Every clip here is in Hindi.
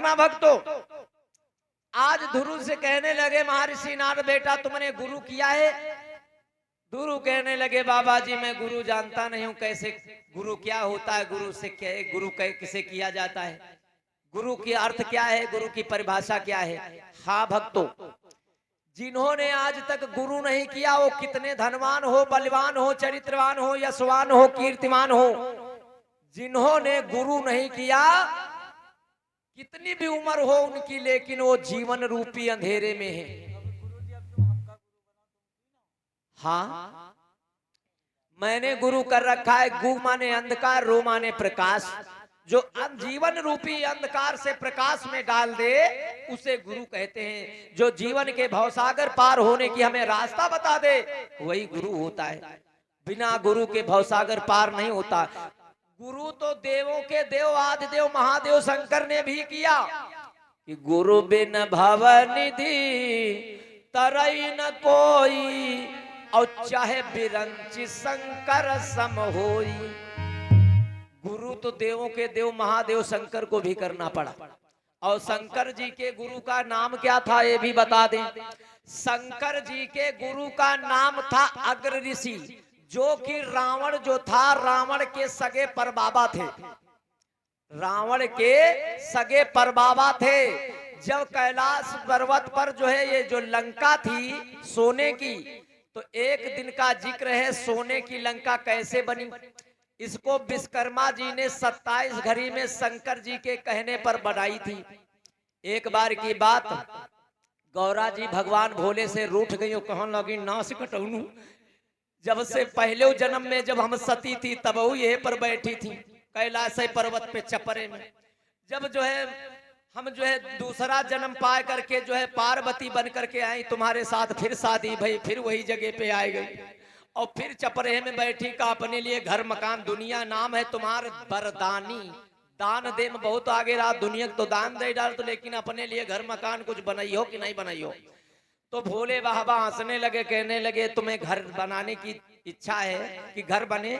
रखना भक्तों। आज ध्रुव से कहने लगे महर्षि नारद बेटा तुमने गुरु किया है? गुरु कहने लगे बाबा जी मैं गुरु जानता नहीं हूं, कैसे गुरु क्या होता है, गुरु से क्या है, गुरु किसे किया जाता है, गुरु की अर्थ क्या है, गुरु की परिभाषा क्या है। हाँ भक्तों, जिन्होंने आज तक गुरु नहीं किया वो कितने धनवान हो, बलवान हो, चरित्रवान हो, यशवान हो, कीर्तिमान हो, जिन्होंने गुरु नहीं किया कितनी भी उम्र हो उनकी, लेकिन वो जीवन रूपी अंधेरे में है। हाँ, मैंने गुरु कर रखा है। गु माने अंधकार, रो माने प्रकाश। जो जीवन रूपी अंधकार से प्रकाश में डाल दे उसे गुरु कहते हैं। जो जीवन के भवसागर पार होने की हमें रास्ता बता दे वही गुरु होता है। बिना गुरु के भवसागर पार नहीं होता। गुरु तो देवों के देव आदिदेव महादेव शंकर ने भी किया कि गुरु बिन भव निधि तरई न कोई, और चाहे बिरंची शंकर सम होई। गुरु तो देवों के देव महादेव शंकर को भी करना पड़ा। और शंकर जी के गुरु का नाम क्या था ये भी बता दें। शंकर जी के गुरु का नाम था अग्र ऋषि, जो कि रावण जो था, रावण के सगे परबाबा थे। रावण के सगे परबाबा थे। जब कैलाश पर्वत पर जो है ये जो लंका थी सोने की, तो एक दिन का जिक्र है सोने की लंका कैसे बनी। इसको विश्वकर्मा जी ने 27 घड़ी में शंकर जी के कहने पर बनाई थी। एक बार की बात, गौरा जी भगवान भोले से रूठ गई, कहने लगी नाश कटौनू, जब से पहले जन्म में जब हम सती थी तब वो ये पर बैठी थी कैलाश पर्वत पे चपरे में। जब जो है हम जो है दूसरा जन्म पाए करके जो है पार्वती बन करके आई तुम्हारे साथ, फिर शादी भई, फिर वही जगह पे आ गई और फिर चपरे में बैठी का अपने लिए घर मकान दुनिया नाम है तुम्हारे बरदानी। दान दे में बहुत आगे रहा, दुनिया तो दान दे डाल, तो लेकिन अपने लिए घर मकान कुछ बनाई हो कि नहीं बनाई हो। तो भोले बाबा हंसने लगे, कहने लगे तुम्हें घर बनाने की इच्छा है कि घर बने?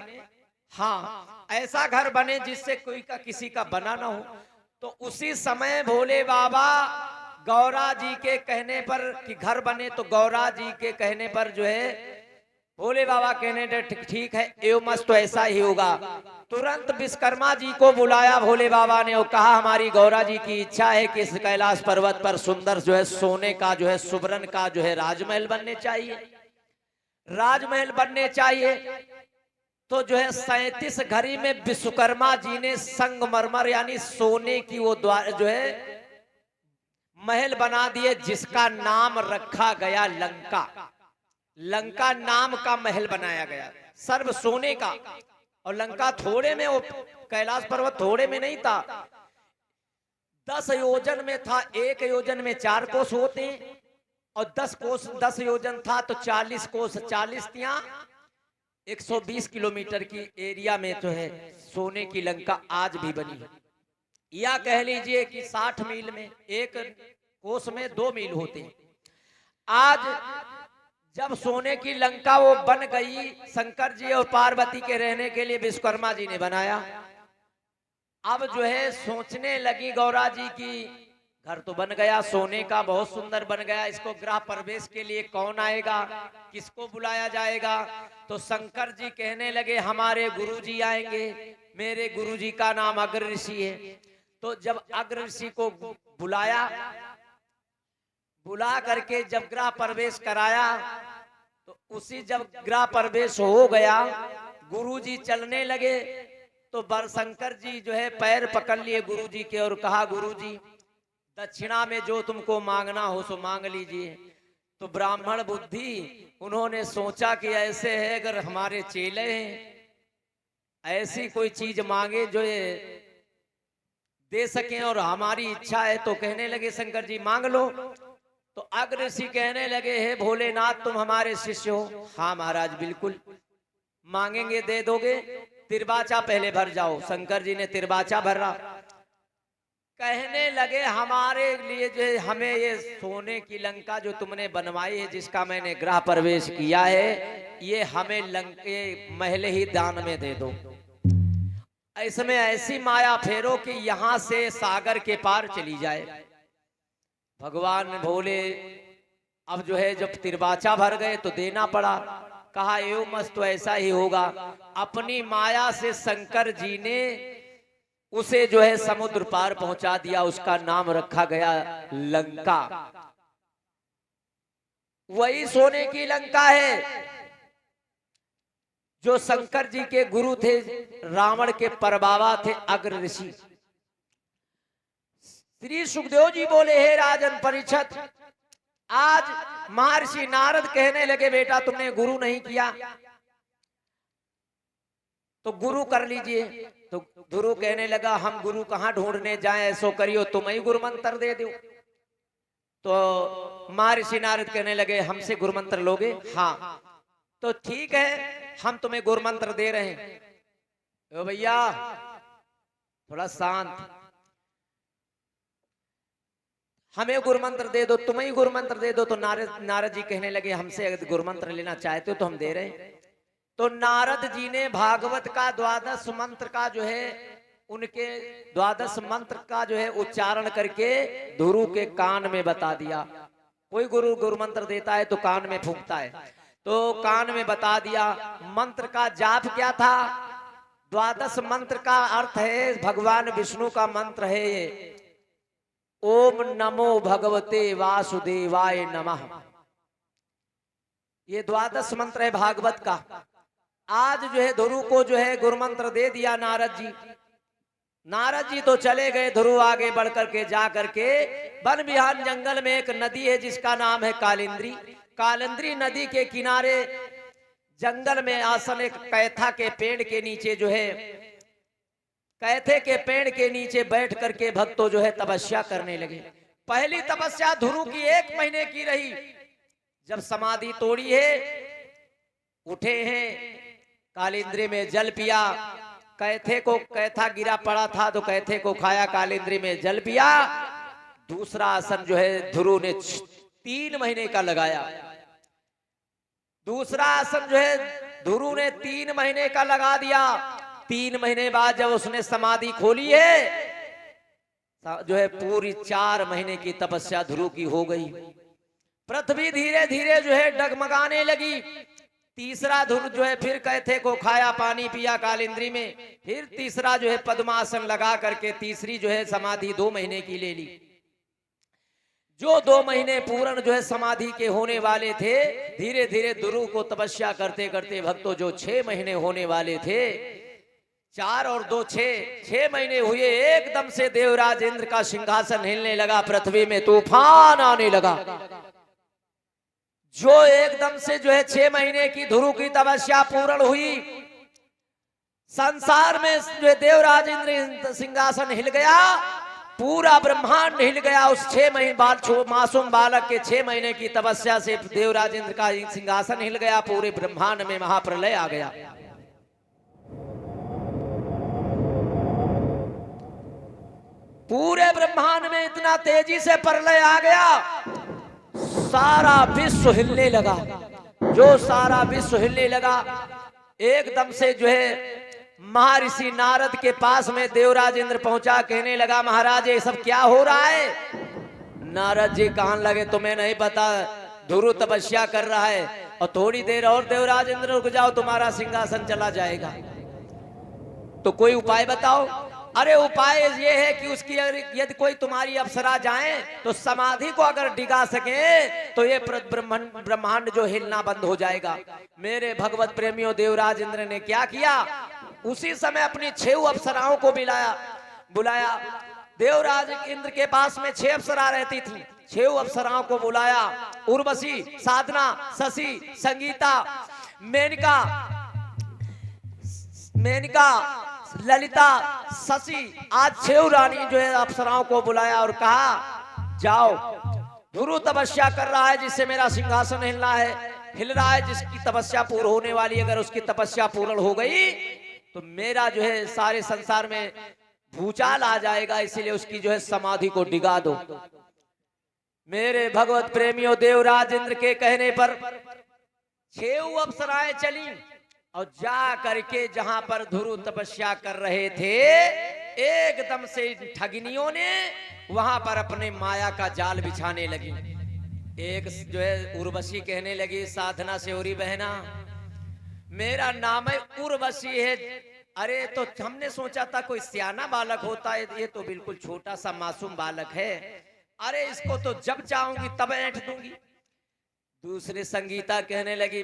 हाँ, ऐसा घर बने जिससे कोई का किसी का बना ना हो। तो उसी समय भोले बाबा गौरा जी के कहने पर कि घर बने, तो गौरा जी के कहने पर जो है भोले बाबा कहने लगे ठीक है एवं मस्त तो ऐसा ही होगा। तुरंत विश्वकर्मा जी को बुलाया भोले बाबा ने और कहा हमारी गौरा जी की इच्छा है कि इस कैलाश पर्वत पर सुंदर जो है सोने का जो है सुवर्ण का जो है राजमहल बनने चाहिए, राजमहल बनने चाहिए। तो जो है 37 घड़ी में विश्वकर्मा जी ने संगमरमर यानी सोने की वो द्वार जो है महल बना दिए, जिसका नाम रखा गया लंका। लंका नाम का महल बनाया गया, सर्व सोने का। और लंका थोड़े में, वो कैलाश पर्वत थोड़े में नहीं था, 10 योजन में था। 1 योजन में 4 कोस होते हैं और 10 योजन था तो 40 कोस, 40 तिया 120 किलोमीटर की एरिया में जो है सोने की लंका आज भी बनी है। या कह लीजिए कि 60 मील में 1 कोस में 2 मील होते हैं। आज जब सोने की लंका वो बन गई, शंकर जी और पार्वती के रहने के लिए विश्वकर्मा जी ने बनाया। अब जो है सोचने लगी गौरा जी की घर तो बन गया सोने का, बहुत सुंदर बन गया, इसको गृह प्रवेश के लिए कौन आएगा, किसको बुलाया जाएगा। तो शंकर जी कहने लगे हमारे गुरुजी आएंगे, मेरे गुरुजी का नाम अग्र ऋषि है। तो जब अग्र ऋषि को बुलाया, बुला करके जब गृह प्रवेश कराया, तो उसी जब गृह प्रवेश हो गया, गुरुजी चलने लगे तो शंकर जी जो है पैर पकड़ लिए गुरुजी के और कहा गुरुजी दक्षिणा में जो तुमको मांगना हो सो मांग लीजिए। तो ब्राह्मण बुद्धि उन्होंने सोचा कि ऐसे है अगर हमारे चेले हैं, ऐसी कोई चीज मांगे जो ये दे सकें और हमारी इच्छा है। तो कहने लगे शंकर जी मांग लो। तो अग्र ऋषि कहने लगे हे भोलेनाथ तुम हमारे शिष्य हो? हाँ महाराज बिल्कुल, मांगेंगे दे दोगे, तिरबाचा पहले भर जाओ। शंकर जी ने तिरबाचा भरा। कहने लगे हमारे लिए जो हमें ये सोने की लंका जो तुमने बनवाई है, जिसका मैंने गृह प्रवेश किया है, ये हमें लंके महल ही दान में दे दो। इसमें ऐसी माया फेरो कि यहां से सागर के पार चली जाए। भगवान भोले अब जो है जब तिरबाचा भर गए तो देना पड़ा। कहा एवं मस्त तो ऐसा ही होगा। अपनी माया से शंकर जी ने उसे जो है समुद्र पार पहुंचा दिया। उसका नाम रखा गया लंका। वही सोने की लंका है जो शंकर जी के गुरु थे, रावण के परबाबा थे अग्र ऋषि। श्री सुखदेव जी बोले, हे राजन परीक्षित, आज महर्षि नारद कहने लगे बेटा तुमने गुरु नहीं किया तो गुरु कर लीजिए। तो गुरु कहने लगा हम गुरु कहां ढूंढने जाएं, ऐसो करियो तुम ही गुरु मंत्र दे दो। तो महर्षि नारद कहने लगे हमसे गुरु मंत्र लोगे? हाँ। तो ठीक है हम तुम्हें गुरु मंत्र दे रहे हैं। ओ भैया थोड़ा शांत, हमें गुरु मंत्र दे दो, तुम्हें ही गुरु मंत्र दे दो। तो नारद जी कहने लगे हमसे अगर गुरु मंत्र लेना चाहते हो तो हम दे रहे हैं। तो नारद जी ने भागवत का 12 मंत्र का जो है उनके 12 मंत्र का जो है उच्चारण करके ध्रुव के कान में बता दिया। कोई गुरु मंत्र देता है तो कान में फूंकता है, तो कान में बता दिया। मंत्र का जाप क्या था? 12 मंत्र का अर्थ है भगवान विष्णु का मंत्र है ये, ओम नमो भगवते वासुदेवाय नमः। ये 12 मंत्र है भागवत का। आज जो है ध्रुव को जो है गुरु मंत्र दे दिया नारद जी। नारद जी तो चले गए, ध्रुव आगे बढ़ करके जा करके वन विहार जंगल में एक नदी है जिसका नाम है कालिंद्री। कालिंद्री नदी के किनारे जंगल में आसन एक कैथा के पेड़ के नीचे जो है, कैथे के पेड़ के नीचे बैठ करके भक्तों जो है तपस्या करने लगे। पहली तपस्या ध्रुव की 1 महीने की रही। जब समाधि तोड़ी है, उठे हैं, कालिंद्री में जल पिया, कैथे को कैथा गिरा पड़ा था तो कैथे को खाया, कालिंद्री में जल पिया। दूसरा आसन जो है ध्रुव ने 3 महीने का लगाया। दूसरा आसन जो है ध्रुव ने 3 महीने का लगा दिया। 3 महीने बाद जब उसने समाधि खोली है जो है पूरी 4 महीने की तपस्या ध्रुव की हो गई। पृथ्वी धीरे धीरे जो है डगमगाने लगी। तीसरा ध्रुव जो है फिर कैथे को खाया, पानी पिया कालिंद्री में, फिर तीसरा जो है पद्मासन लगा करके तीसरी जो है समाधि 2 महीने की ले ली। जो 2 महीने पूर्ण जो है समाधि के होने वाले थे, धीरे धीरे ध्रुव को तपस्या करते करते भक्तों जो 6 महीने होने वाले थे, 4 और 2 6 महीने हुए। एकदम से देवराज इंद्र का सिंहासन हिलने लगा, पृथ्वी में तूफान आने लगा। जो एकदम से जो है 6 महीने की ध्रुव की तपस्या पूर्ण हुई, संसार में जो देवराज इंद्र सिंहासन हिल गया, पूरा ब्रह्मांड हिल गया। उस 6 महीने मासूम बालक के 6 महीने की तपस्या से देवराज इंद्र का सिंहासन हिल गया। पूरे ब्रह्मांड में महाप्रलय आ गया। पूरे ब्रह्मांड में इतना तेजी से प्रलय आ गया, सारा विश्व हिलने लगा। जो सारा विश्व हिलने लगा, एकदम से जो है महर्षि नारद के पास में देवराज इंद्र पहुंचा, कहने लगा महाराज ये सब क्या हो रहा है? नारद जी कहने लगे तुम्हें नहीं पता, ध्रुव तपस्या कर रहा है और थोड़ी देर और देवराज इंद्र रुक जाओ तुम्हारा सिंहासन चला जाएगा। तो कोई उपाय बताओ। अरे उपाय ये है कि उसकी यदि कोई तुम्हारी अप्सरा जाए तो समाधि को अगर डिगा सके तो ये ब्रह्मांड जो हिलना बंद हो जाएगा। मेरे भगवत प्रेमियों, देवराज इंद्र ने क्या किया, उसी समय अपनी 6 अप्सराओं को बुलाया। देवराज इंद्र के पास में 6 अप्सरा रहती थी। 6 अप्सराओं को बुलाया, उर्वशी, साधना, शशि, संगीता, मेनका, ललिता, शशि, आज 6 रानी जो है अप्सराओं को बुलाया और कहा जाओ, ध्रुव तपस्या कर रहा है जिससे मेरा सिंहासन हिल रहा है, जिसकी तपस्या पूर्ण होने वाली, अगर उसकी तपस्या पूर्ण हो गई तो मेरा जो है सारे संसार में भूचाल आ जाएगा, इसीलिए उसकी जो है समाधि को डिगा दो। मेरे भगवत प्रेमियों, देवराज इंद्र के कहने पर 6 अप्सराएं चली और जा करके जहां पर ध्रुव तपस्या कर रहे थे, एकदम से ठगिनियों ने वहां पर अपने माया का जाल बिछाने लगी। एक जो है उर्वशी कहने लगी साधना से, औरी बहना मेरा नाम है उर्वशी है। अरे तो हमने सोचा था कोई सियाना बालक होता है, ये तो बिल्कुल छोटा सा मासूम बालक है। अरे इसको तो जब चाहूंगी तब ऐंठ दूंगी। दूसरी संगीता कहने लगी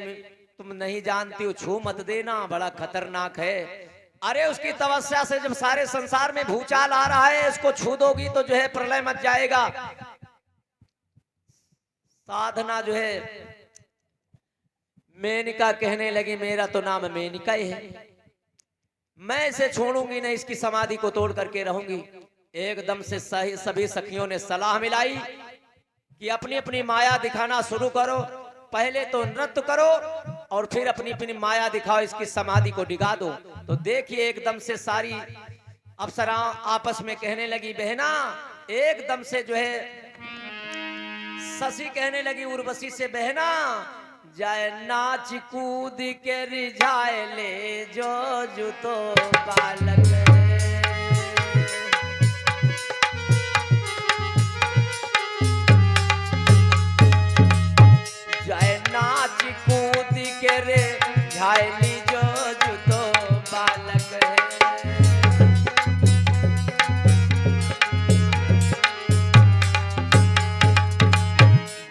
तुम नहीं जानती हो, छू मत देना, बड़ा खतरनाक है। अरे उसकी तपस्या से जब सारे संसार में भूचाल आ रहा है, इसको छू दोगी तो जो है प्रलय मच जाएगा। साधना जो है मेनिका कहने लगी मेरा तो नाम मेनिका ही है, मैं इसे छोड़ूंगी नहीं, इसकी समाधि को तोड़ करके रहूंगी। एकदम से सभी सखियों ने सलाह मिलाई कि अपनी अपनी माया दिखाना शुरू करो, पहले तो नृत्य करो और फिर अपनी अपनी माया दिखाओ, इसकी समाधि को डिगा दो। तो देखिए एकदम से सारी अप्सरा आपस में कहने लगी बहना, एकदम से जो है शशि कहने लगी उर्वशी से बहना जाए नाच कूद के रिझाए ले जो जूतो बालक जाए नाच कूद के रे झायली जो जूतो बालक है।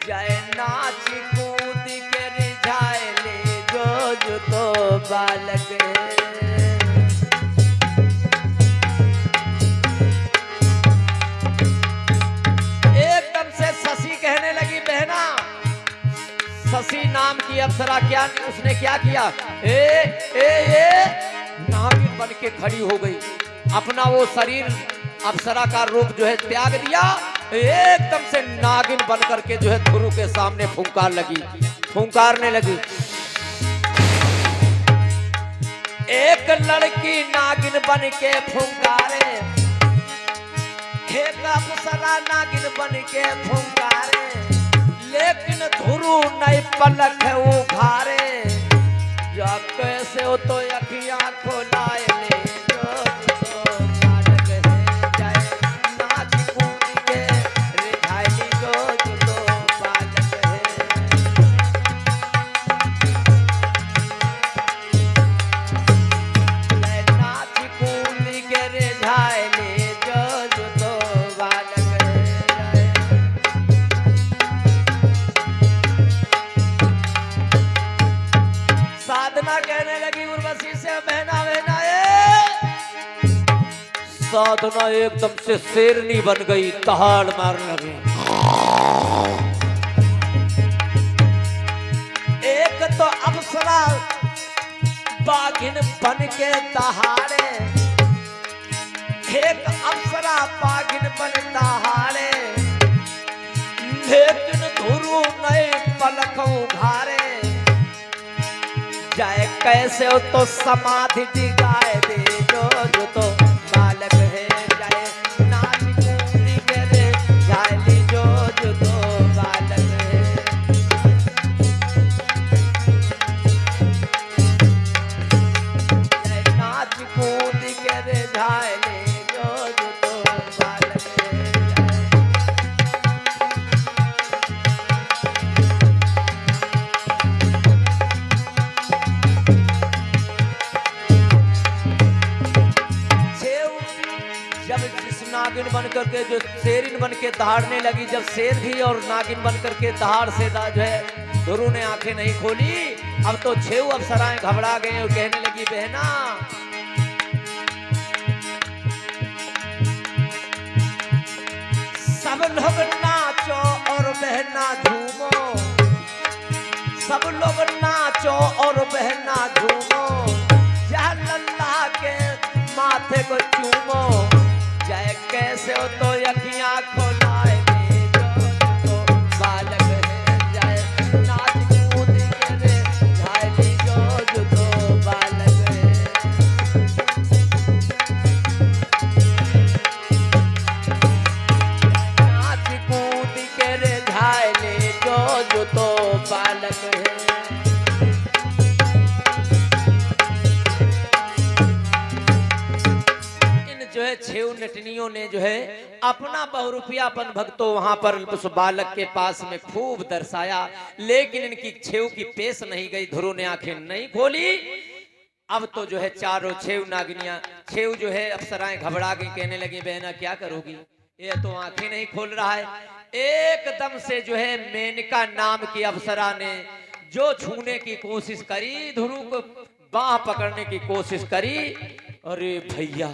जाए नाच कूद के रे झायली जो जूतो बालक है। एकदम से शशि कहने लगी बहना, शशि नाम की अप्सरा क्या उसने क्या किया, ए नागिन बन के खड़ी हो गई, अपना वो शरीर अप्सरा का रूप जो है त्याग दिया, एकदम से नागिन बन करके जो है ध्रुव के सामने फुंकारने लगी। एक लड़की नागिन बन के फुंकारे, एक अप्सरा नागिन बन के फुंकारे, लेकिन ध्रुव नहीं पलक है उघारे। जा कैसे हो तो अखियां खोलाए ले जो तो बालक है। जाए नाच कूद के रिझाई जो तो बालक है। जाए नाच कूद के रिझाई जो तो बालक है। साधना कहने लगी उर्वशी से बहना बहना साधना एकदम से शेरनी बन गई, दहाड़ मारने लगी। एक तो अप्सरा बाघिन बन के दहाड़े, एक अप्सरा बाघिन बन दहाड़े, लेकिन ध्रुव नहीं पलक उघारे। जाए कैसे हो तो समाधि दिखाए दे जो तो बालक है। जाए नाच कूद के रे झायली जो तो बालक है। जाए नाच कूद के रे झायली जो तो बालक है। नागिन बन करके जो शेरिन बन के दहाड़ने लगी, जब शेर भी और नागिन बन करके दहाड़ से जो है ध्रुव ने आंखें नहीं खोली। अब तो 6 अप्सराएं घबरा गए और कहने लगी बहना सब लोग नाचो और बहना झूमो, सब लोग नाचो और बहना झूमो, जा लल्ला के माथे को चूमो। जाए कैसे हो तो अखियां खोलाए ले जो तो बालक है। जाए नाच कूद के रे झायली जो तो बालक है। नाच कूद के रे झायली जो तो बालक है। छेव नटनियों ने जो है अपना बहुरूपियापन भक्तों वहां पर उस बालक के पास में खूब दर्शाया, लेकिन इनकी छेव की पेश नहीं गई। ध्रुव ने आंखें नहीं खोली। अब तो जो है चारों छेव नागिनियां, छेव जो है अप्सराएं घबरा गई, कहने लगी बहना क्या करोगी, ये तो आंखें नहीं खोल रहा है। एकदम से जो है मेनका नाम की अप्सरा ने जो छूने की कोशिश करी, ध्रुव को बाह पकड़ने की कोशिश करी, अरे भैया